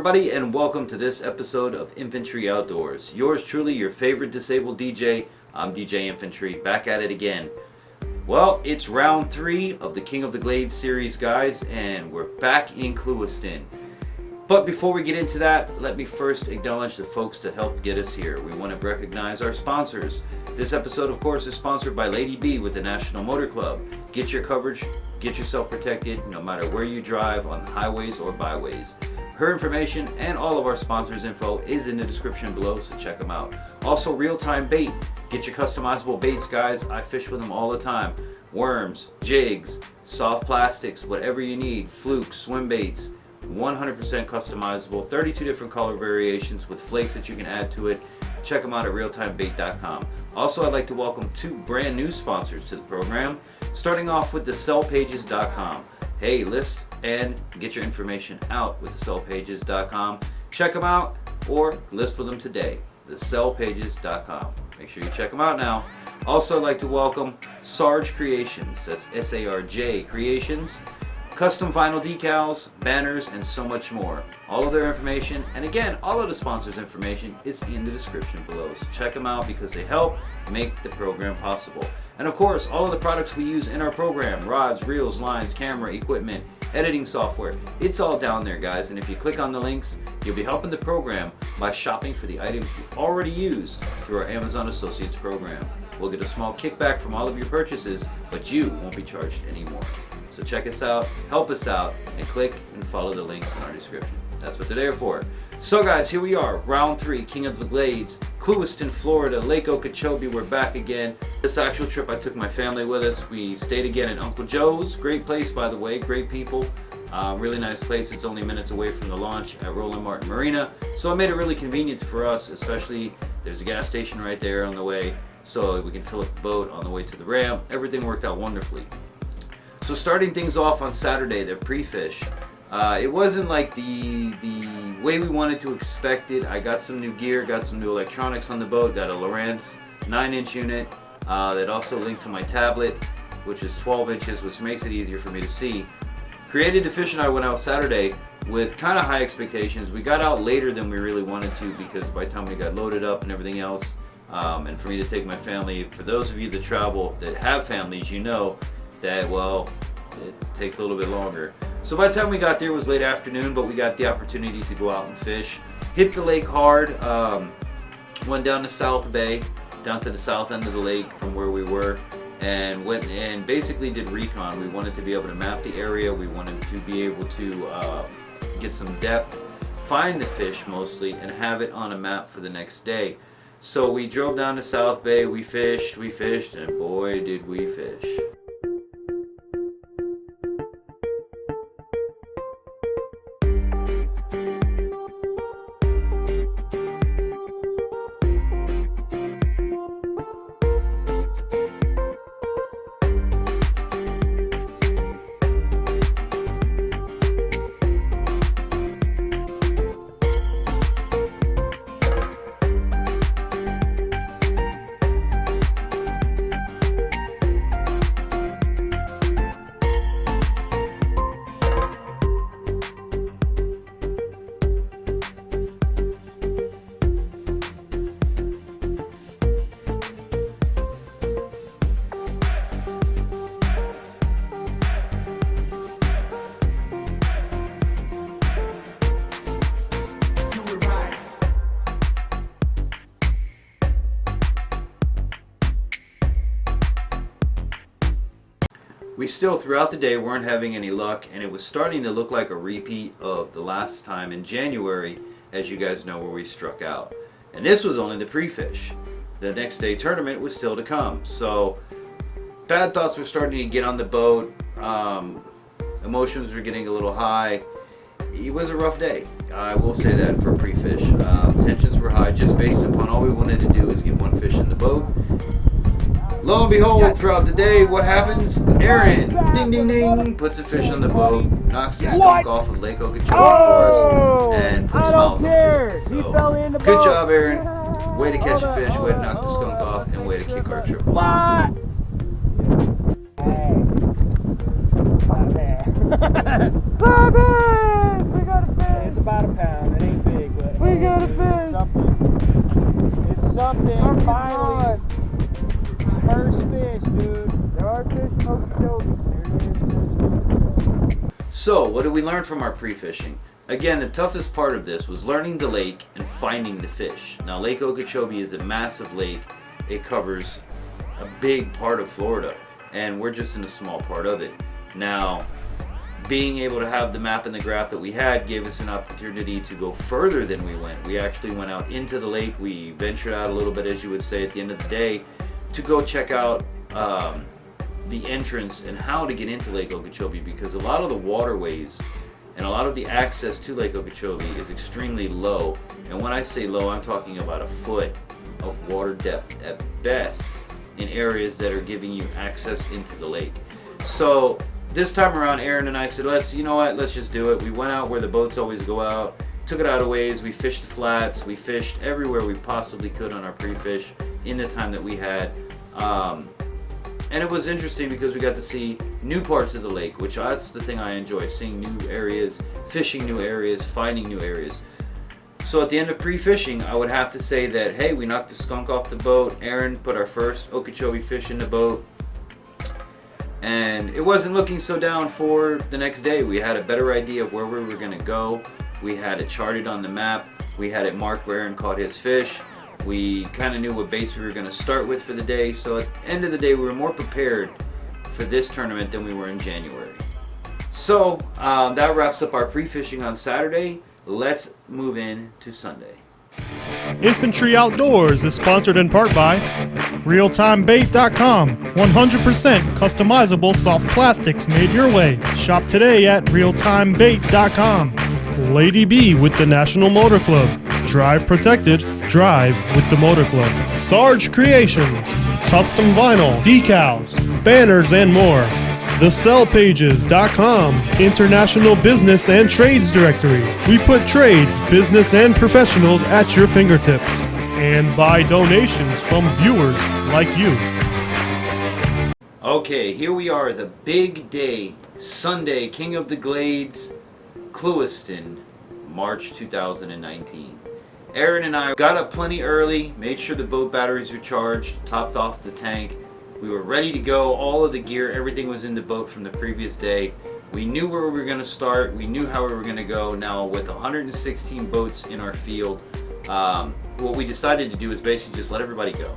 everybody, and welcome to this episode of Infantry Outdoors. Yours truly, your favorite disabled DJ. I'm DJ Infantry, back at it again. Well, it's round 3 of the King of the Glades series, guys, and we're back in Clewiston. But before we get into that, let me first acknowledge the folks that helped get us here. We want to recognize our sponsors. This episode, of course, is sponsored by Lady B with the National Motor Club. Get your coverage, get yourself protected, no matter where you drive, on the highways or byways. Her information and all of our sponsors' info is in the description below, so check them out. Also, Real-Time Bait. Get your customizable baits, guys. I fish with them all the time. Worms, jigs, soft plastics, whatever you need. Flukes, swim baits. 100% customizable. 32 different color variations with flakes that you can add to it. Check them out at realtimebait.com. Also, I'd like to welcome 2 brand new sponsors to the program. Starting off with thesellpages.com. Hey, list and get your information out with thesellpages.com. Check them out or list with them today. Thesellpages.com. Make sure you check them out now. Also, I'd like to welcome Sarge Creations. That's S-A-R-J Creations. Custom vinyl decals, banners, and so much more. All of their information, and again, all of the sponsors' information is in the description below. So check them out because they help make the program possible. And of course, all of the products we use in our program, rods, reels, lines, camera, equipment, editing software, it's all down there, guys. And if you click on the links, you'll be helping the program by shopping for the items you already use through our Amazon Associates program. We'll get a small kickback from all of your purchases, but you won't be charged anymore. So check us out, help us out, and click and follow the links in our description. That's what they're there for. So guys, here we are, round 3, King of the Glades, Clewiston, Florida, Lake Okeechobee. We're back again. This actual trip, I took my family with us. We stayed again in Uncle Joe's. Great place, by the way, great people. Really nice place. It's only minutes away from the launch at Roland Martin Marina. So it made it really convenient for us, especially there's a gas station right there on the way, so we can fill up the boat on the way to the ramp. Everything worked out wonderfully. So starting things off on Saturday, the pre-fish. It wasn't like the way we wanted to expect it. I got some new gear, got some new electronics on the boat, got a Lowrance 9-inch unit that also linked to my tablet, which is 12 inches, which makes it easier for me to see. Created the Fish and I went out Saturday with kind of high expectations. We got out later than we really wanted to because by the time we got loaded up and everything else, and for me to take my family, for those of you that travel, that have families, you know that, well, it takes a little bit longer. So by the time we got there, it was late afternoon, but we got the opportunity to go out and fish. Hit the lake hard, went down to South Bay, down to the south end of the lake from where we were, and went and basically did recon. We wanted to be able to map the area, we wanted to be able to get some depth, find the fish mostly, and have it on a map for the next day. So we drove down to South Bay, we fished, and boy did we fish. We still, throughout the day, weren't having any luck, and it was starting to look like a repeat of the last time in January, as you guys know, where we struck out. And this was only the pre-fish. The next day tournament was still to come. So bad thoughts were starting to get on the boat. Emotions were getting a little high. It was a rough day. I will say that for pre-fish. Tensions were high just based upon all we wanted to do is get one fish in the boat. Lo and behold, throughout the day, what happens? Aaron, ding ding ding, puts a fish on the boat, knocks the skunk off of Lake Okeechobee for us, and puts smiles on his face. So, good job, Aaron. Way to catch a fish, way to knock the skunk off, and way to kick our trip off. Hey. Stop it! We got a fish! about a pound. It ain't big, but We got a dude, fish. It's something. Finally, first fish, dude. There are fish in Okeechobee. So, what did we learn from our pre-fishing? Again, the toughest part of this was learning the lake and finding the fish. Now, Lake Okeechobee is a massive lake. It covers a big part of Florida, and we're just in a small part of it. Now, being able to have the map and the graph that we had gave us an opportunity to go further than we went. We actually went out into the lake. We ventured out a little bit, as you would say, at the end of the day, to go check out the entrance and how to get into Lake Okeechobee, because a lot of the waterways and a lot of the access to Lake Okeechobee is extremely low. And when I say low, I'm talking about a foot of water depth at best in areas that are giving you access into the lake. So this time around, Aaron and I said, let's just do it. We went out where the boats always go out, took it out a ways. We fished the flats. We fished everywhere we possibly could on our pre-fish in the time that we had. And it was interesting because we got to see new parts of the lake, which that's the thing I enjoy, seeing new areas, fishing new areas, finding new areas. So at the end of pre-fishing, I would have to say that, hey, we knocked the skunk off the boat. Aaron put our first Okeechobee fish in the boat. And it wasn't looking so down for the next day. We had a better idea of where we were going to go. We had it charted on the map. We had it marked where Aaron caught his fish. We kind of knew what baits we were going to start with for the day. So at the end of the day, we were more prepared for this tournament than we were in January. So that wraps up our pre-fishing on Saturday. Let's move in to Sunday. Infantry Outdoors is sponsored in part by RealTimeBait.com. 100% customizable soft plastics made your way. Shop today at RealTimeBait.com. Lady B with the National Motor Club. Drive protected, drive with the Motor Club. Sarge Creations. Custom vinyl, decals, banners, and more. TheSellPages.com, International Business and Trades Directory. We put trades, business, and professionals at your fingertips. And by donations from viewers like you. Okay, here we are, the big day, Sunday, King of the Glades, Clewiston, March 2019. Aaron and I got up plenty early, made sure the boat batteries were charged, topped off the tank. We were ready to go. All of the gear, everything was in the boat from the previous day. We knew where we were going to start. We knew how we were going to go. Now, with 116 boats in our field, what we decided to do is basically just let everybody go.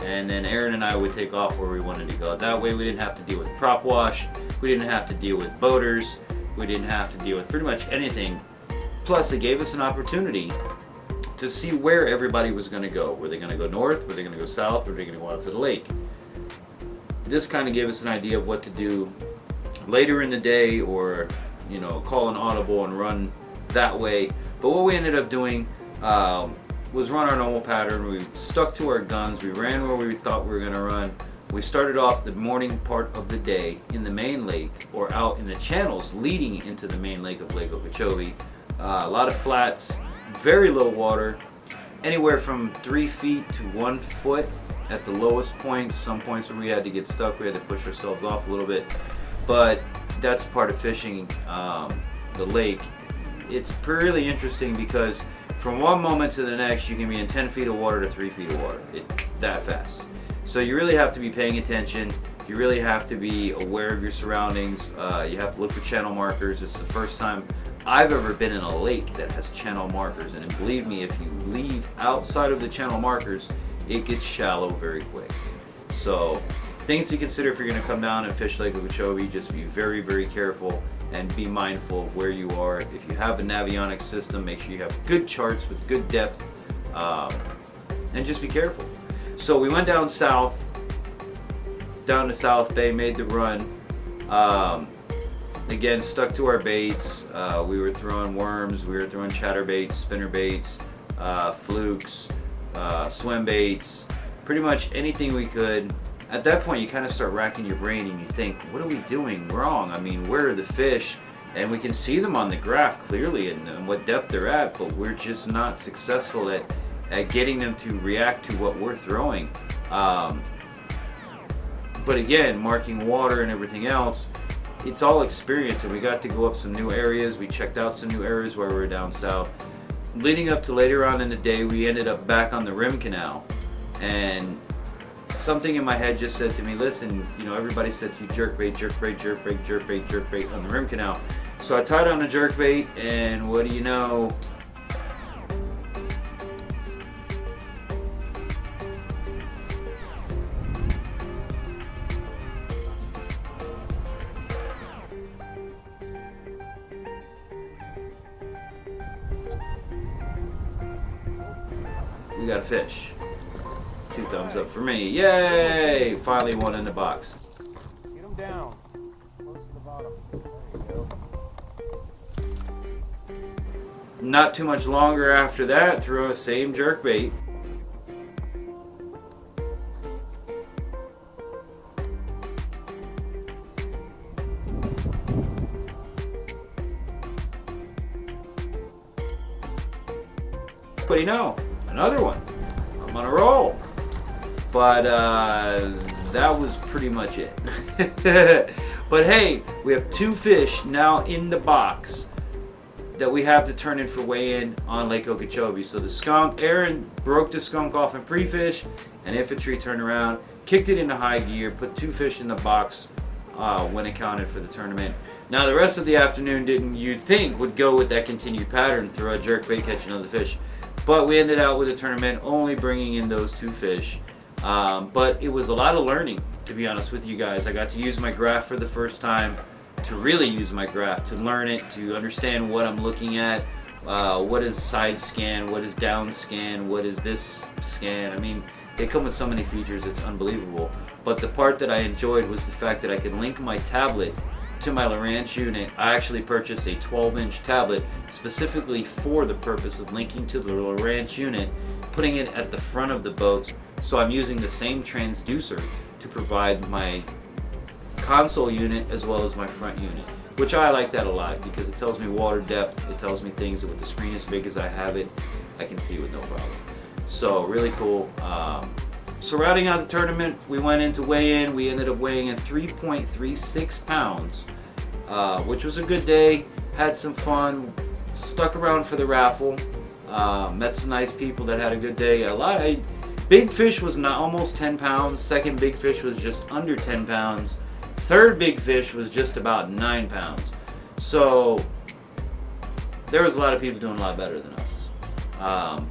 And then Aaron and I would take off where we wanted to go. That way we didn't have to deal with prop wash. We didn't have to deal with boaters. We didn't have to deal with pretty much anything. Plus, it gave us an opportunity to see where everybody was going to go. Were they going to go north? Were they going to go south? Were they going to go out to the lake? This kind of gave us an idea of what to do later in the day, or call an audible and run that way. But what we ended up doing was run our normal pattern. We stuck to our guns. We ran where we thought we were going to run. We started off the morning part of the day in the main lake, or out in the channels leading into the main lake of Lake Okeechobee. A lot of flats, very low water, anywhere from 3 feet to 1 foot at the lowest points. Some points where we had to get stuck, we had to push ourselves off a little bit. But that's part of fishing the lake. It's really interesting because from one moment to the next, you can be in 10 feet of water to 3 feet of water. That fast. So you really have to be paying attention. You really have to be aware of your surroundings. You have to look for channel markers. It's the first time I've ever been in a lake that has channel markers. And believe me, if you leave outside of the channel markers, it gets shallow very quick. So things to consider if you're going to come down and fish Lake Okeechobee. Just be very, very careful and be mindful of where you are. If you have a navionics system, make sure you have good charts with good depth, and just be careful. So we went down south, down to South Bay, made the run. Again, stuck to our baits. We were throwing worms, we were throwing chatterbaits, spinner baits, flukes, swim baits, pretty much anything we could. At that point, you kind of start racking your brain and you think, what are we doing wrong? I mean, where are the fish? And we can see them on the graph clearly and what depth they're at, but we're just not successful at getting them to react to what we're throwing. But again, marking water and everything else, it's all experience, and we got to go up some new areas. We checked out some new areas while we were down south. Leading up to later on in the day, we ended up back on the rim canal, and something in my head just said to me, listen, you know, everybody said to you, jerkbait, jerkbait, jerkbait, jerkbait, jerkbait on the rim canal. So I tied on a jerkbait, and what do you know? We got a fish. 2 thumbs up for me. Yay! Finally one in the box. Get them down. Close to the bottom. There you go. Not too much longer after that, threw a same jerkbait. What do you know? Another one. I'm on a roll. But that was pretty much it. But hey, we have 2 fish now in the box that we have to turn in for weigh-in on Lake Okeechobee. So the skunk, Aaron broke the skunk off in pre-fish, and Infantry turned around, kicked it into high gear, put 2 fish in the box when it counted for the tournament. Now the rest of the afternoon you'd think would go with that continued pattern, throw a jerkbait, catch another fish. But we ended out with a tournament only bringing in those 2 fish. But it was a lot of learning, to be honest with you guys. I got to use my graph for the first time, to really use my graph, to learn it, to understand what I'm looking at, what is side scan, what is down scan, what is this scan. I mean, they come with so many features, it's unbelievable. But the part that I enjoyed was the fact that I could link my tablet to my Low'S unit. I actually purchased a 12-inch tablet specifically for the purpose of linking to the Low'S unit, putting it at the front of the boat. So I'm using the same transducer to provide my console unit as well as my front unit, which I like that a lot because it tells me water depth. It tells me things that with the screen as big as I have it, I can see with no problem. So really cool. So rounding out the tournament, we went into weigh-in. We ended up weighing in 3.36 pounds, which was a good day. Had some fun. Stuck around for the raffle. Met some nice people that had a good day. Big fish was not almost 10 pounds. Second big fish was just under 10 pounds. Third big fish was just about 9 pounds. So there was a lot of people doing a lot better than us.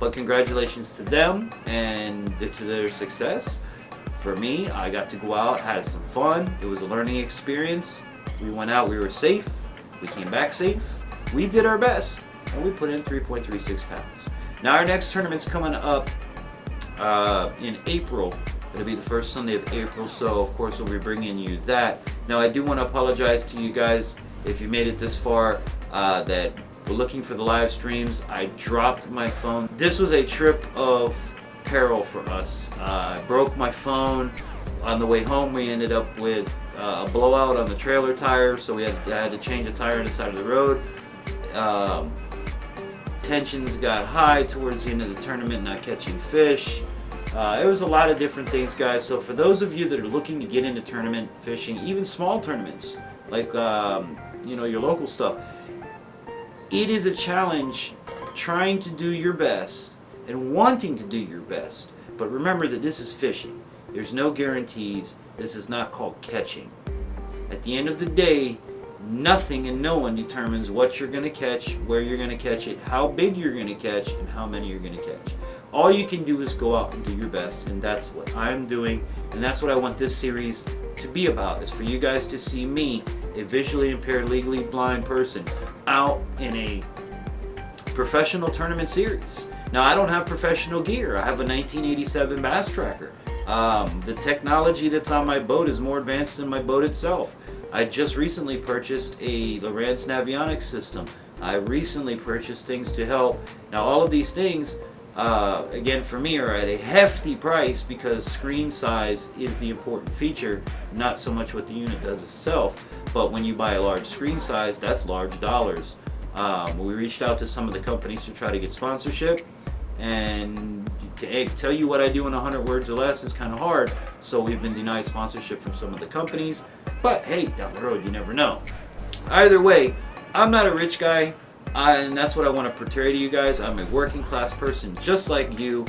But congratulations to them and to their success. For me, I got to go out, had some fun. It was a learning experience. We went out, we were safe. We came back safe. We did our best, and we put in 3.36 pounds. Now our next tournament's coming up in April. It'll be the first Sunday of April, so of course we'll be bringing you that. Now I do want to apologize to you guys if you made it this far that we're looking for the live streams. I dropped my phone. This was a trip of peril for us. I broke my phone. On the way home we ended up with a blowout on the trailer tire, so I had to change a tire on the side of the road. Tensions got high towards the end of the tournament, not catching fish. It was a lot of different things, guys. So for those of you that are looking to get into tournament fishing, even small tournaments, like your local stuff, it is a challenge trying to do your best and wanting to do your best. But remember that this is fishing. There's no guarantees. This is not called catching. At the end of the day, nothing and no one determines what you're going to catch, where you're going to catch it, how big you're going to catch, and how many you're going to catch. All you can do is go out and do your best, and that's what I'm doing, and that's what I want this series to be about, is for you guys to see me, a visually impaired, legally blind person, out in a professional tournament series. Now, I don't have professional gear. I have a 1987 Bass Tracker. The technology that's on my boat is more advanced than my boat itself. I just recently purchased a Low'S Navionics system. I recently purchased things to help. Now, all of these things, again, for me, are at a hefty price because screen size is the important feature, not so much what the unit does itself. But when you buy a large screen size, that's large dollars. We reached out to some of the companies to try to get sponsorship, and to tell you what I do in 100 words or less is kind of hard, so we've been denied sponsorship from some of the companies. But hey, down the road, you never know. Either way, I'm not a rich guy, and that's what I want to portray to you guys. I'm a working class person just like you,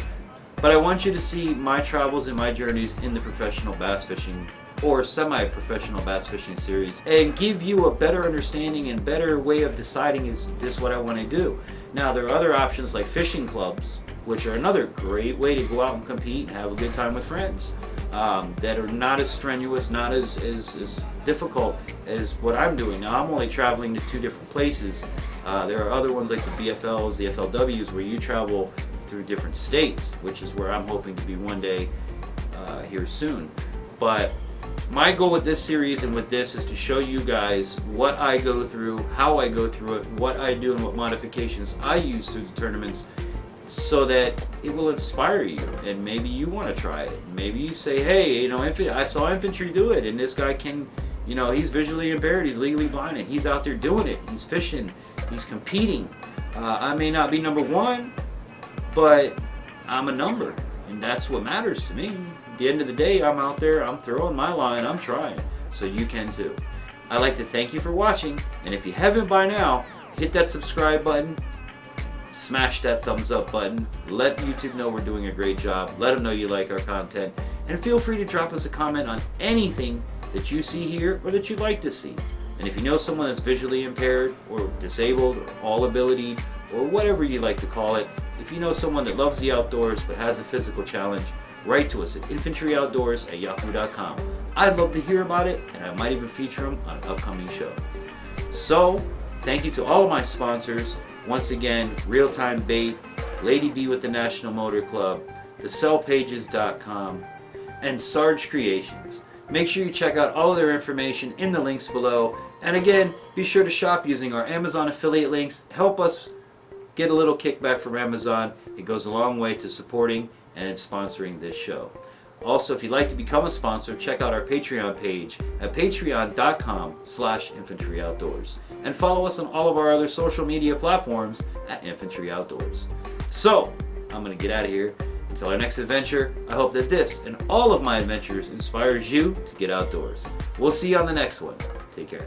but I want you to see my travels and my journeys in the professional bass fishing or semi-professional bass fishing series, and give you a better understanding and better way of deciding, is this what I want to do. Now, there are other options like fishing clubs, which are another great way to go out and compete and have a good time with friends, that are not as strenuous, not as difficult as what I'm doing. Now, I'm only traveling to 2 different places. There are other ones like the BFLs, the FLWs, where you travel through different states, which is where I'm hoping to be one day here soon. But my goal with this series and with this is to show you guys what I go through, how I go through it, what I do, and what modifications I use through the tournaments, so that it will inspire you, and maybe you want to try it. Maybe you say, hey, you know, I saw Infantry do it, and this guy can, you know, he's visually impaired, he's legally blind, and he's out there doing it, he's fishing, he's competing. I may not be number 1, but I'm a number, and that's what matters to me. At the end of the day, I'm out there, I'm throwing my line, I'm trying, so you can too. I'd like to thank you for watching, and if you haven't by now, hit that subscribe button, smash that thumbs up button, let YouTube know we're doing a great job, let them know you like our content, and feel free to drop us a comment on anything that you see here or that you'd like to see. And if you know someone that's visually impaired or disabled or all ability or whatever you like to call it, if you know someone that loves the outdoors but has a physical challenge, write to us at infantryoutdoors@yahoo.com. I'd love to hear about it, and I might even feature them on an upcoming show. So, thank you to all of my sponsors. Once again, Real Time Bait, Lady B with the National Motor Club, thesellpages.com, and Sarge Creations. Make sure you check out all of their information in the links below. And again, be sure to shop using our Amazon affiliate links. Help us get a little kickback from Amazon. It goes a long way to supporting and sponsoring this show. Also, if you'd like to become a sponsor, check out our Patreon page at patreon.com/infantryoutdoors. And follow us on all of our other social media platforms at Infantry Outdoors. So, I'm going to get out of here. Until our next adventure, I hope that this and all of my adventures inspires you to get outdoors. We'll see you on the next one. Take care.